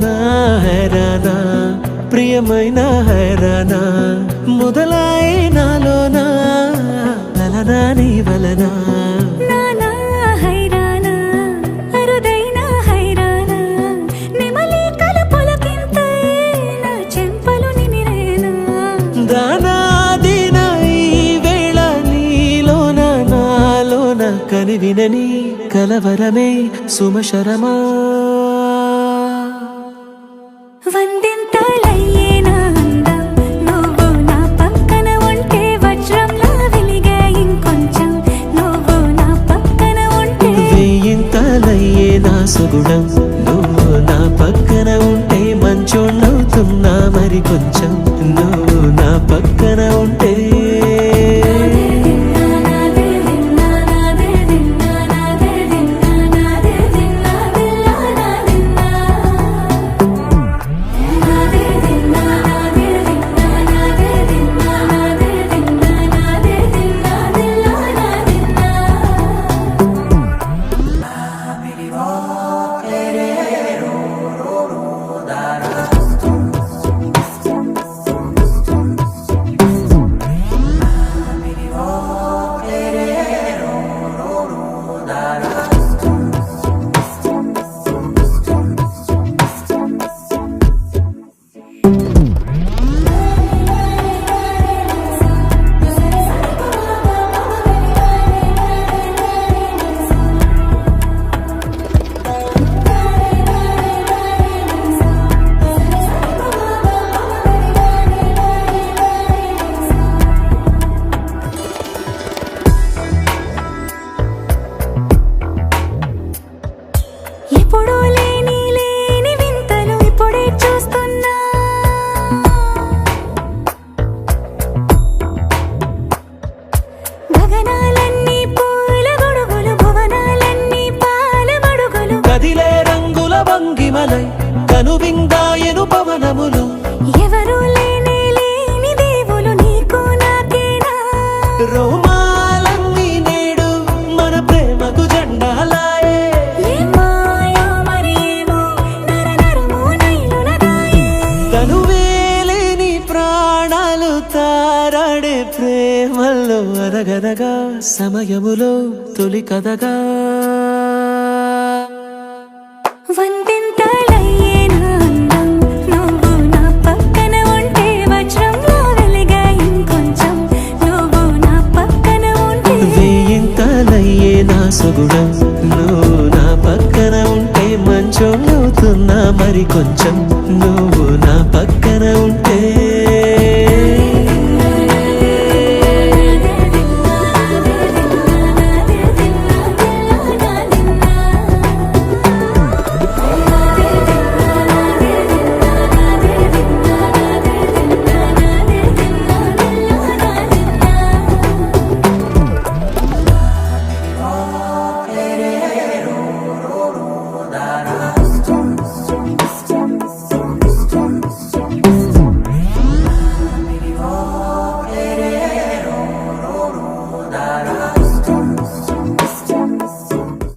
నా హైరానా ప్రియమైన హైరానా మొదలై నాలోనా లలనా నీ వలనా కని వినని కలవరమే సుమశరమా వందింతలయ్యేనా అందం నువ్వు నా పక్కన ఉంటే వజ్రంలా వెలిగే ఇంకొంచెం నువ్వు నా పక్కన ఉంటే వేయింతలయ్యేనా సుగుణం నువ్వు నా పక్కన ఉంటే మంచోణ్ణవుతున్నా మరి కొంచెం నువ్వు నా పక్కన ఉంటే ఎప్పుడూ లేని వింతలు ఇప్పుడే చూస్తున్నా గగనాలన్నీ పూల గొడుగులు భువనాలన్నీ పాల మడుగులు కదిలే రంగుల వంగిమలై కనువిందాయను పవనములు ఎవరు లేని దేవులు నీకు నాకేనా రోమాలన్నీ నేడు మన ప్రేమకు జెండాలాయే తనువేలేని ప్రాణాలు తారాడే ప్రేమల్లో అరగరగా సమయములో తొలి కథగా వందింతలయ్యేనా అందం నువ్వు నా పక్కన ఉంటే వజ్రంలా వెలిగే ఇంకొంచెం నువ్వు నా పక్కన ఉంటే వేయింతలయ్యేనా సుగుణం నువ్వు నా పక్కన ఉంటే మంచోణ్ణవుతున్నా మరి కొంచెం